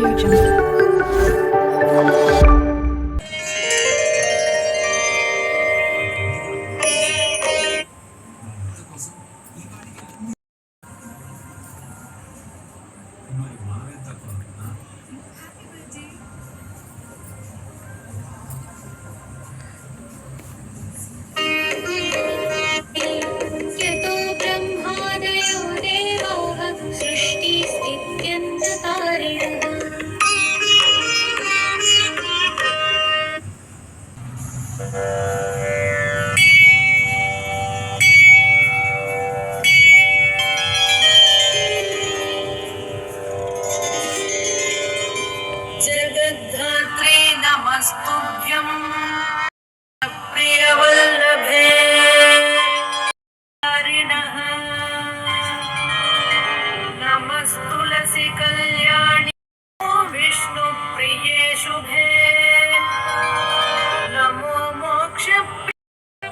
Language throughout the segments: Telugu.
Audio Jungle. जगद्धात्रे नमस्तुभ्यं प्रियवल्लभे हरिणः नमस्तुलसी कल्याणी विष्णुप्रिये शुभे नमो मोक्षप्रिये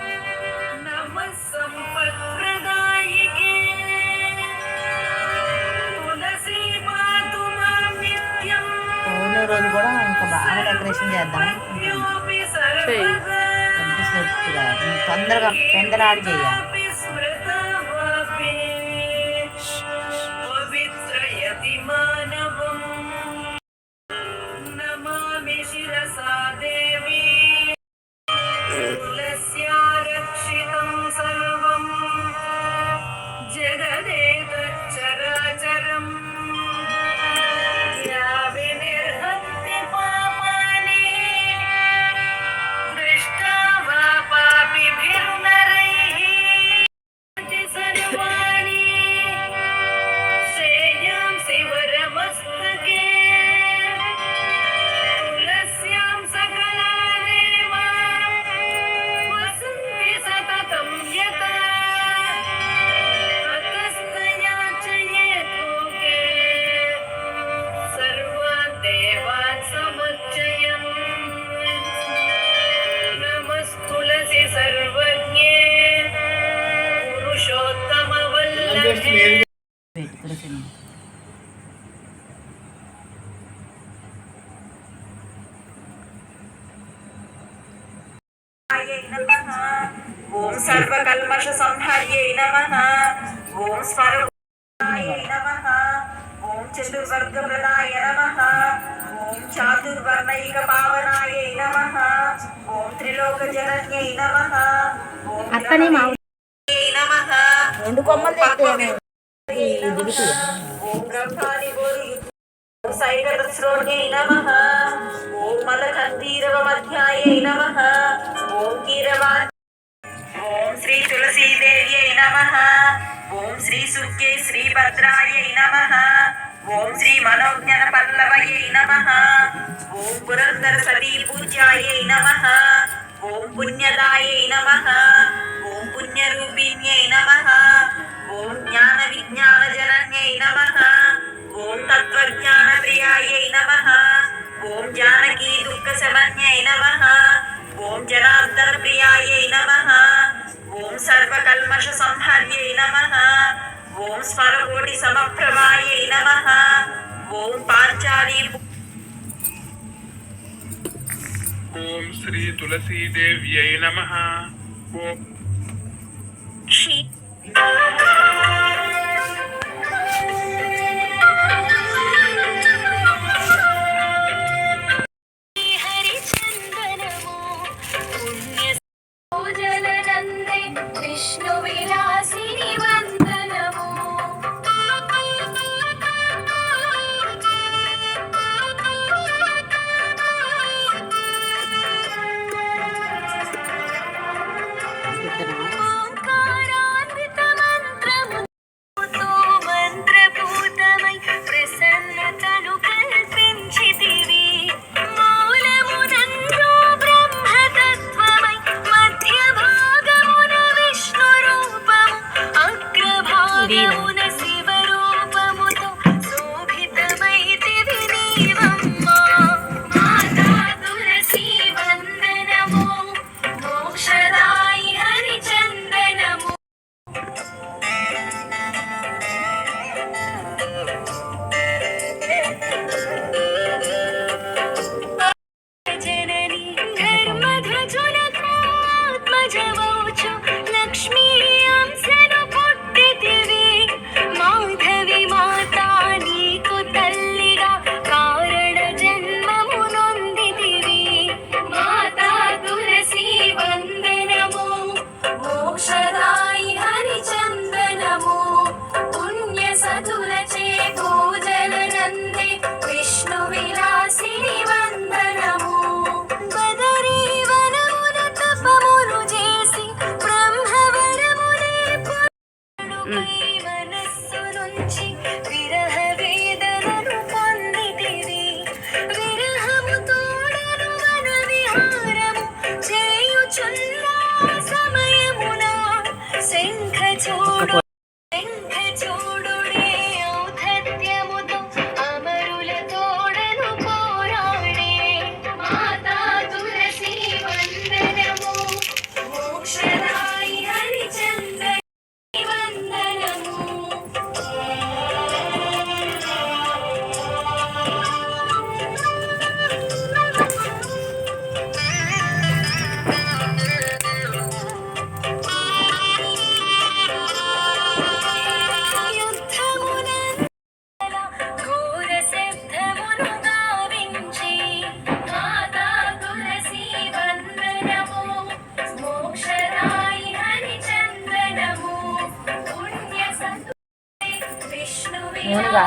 नमः सम्पत्प्रदायिके तुलसी पातु मां नित्यम् రోజు కూడా ఇంకా బాగా డెకరేషన్ చేద్దాం తొందరగా తొందరాడి చేయాలి. ఓం సర్వకల్మష సంహార్యై నమః ఓం స్వరూపాయ నమః ఓం చతుర్వర్గప్రదాయ నమః ఓం చాతుర్వర్ణైక పావనాయ నమః ఓం త్రిలోక జనన్యై నమః ఓం అత్తనే మా నమః రెండు కొమ్మలు తెచ్చాను ఓం బ్రహ్మాని గోరి ఓం సైకతశ్రోణ్యై నమః ఓం మలకందీరవ మధ్యాయై నమః ఓం కీరవా ఓం శ్రీ తులసీదేవ్యై నమః ఓం శ్రీ సుఖ్యై శ్రీభద్రాయై నమః ఓం శ్రీ మనోజ్ఞన పల్లవయై నమః ఓం పురందర సతీ పూజ్యాయై నమః ఓం పుణ్యదాయై నమః ఓం పుణ్యరూపిణ్యై నమః ఓం జ్ఞాన విజ్ఞాన జనన్యై నమః ఓం తత్వజ్ఞాన ప్రియాయై నమః ఓం జానకీ దుఃఖ శమన్యై నమః ఓం జనార్దన ప్రియాయై నమః ఓం సర్వకల్మష సంహార్యై నమః ఓం స్వరకోటి సమప్రభాయై నమః ఓం పాంచాలి ఓం శ్రీ తులసీదేవ్యై నమః ఓం శ్రీ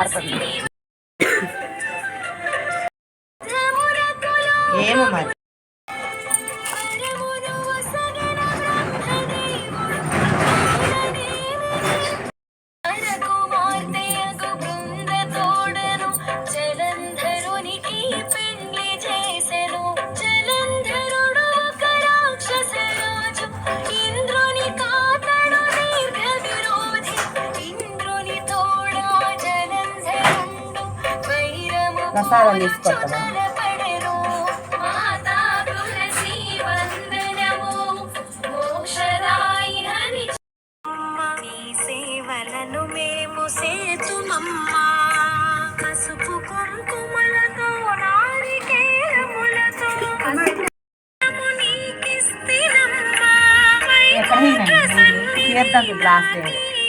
జారుతుంది. ఏమో మరి ప్రసాదం తీసుకొస్తావా? సేవలను మేము సేతుమమ్మా పసుపు కుంకుమలతో నారికేలములతో ఎక్కడైనా తీర్థం గ్లాస్ లేదు.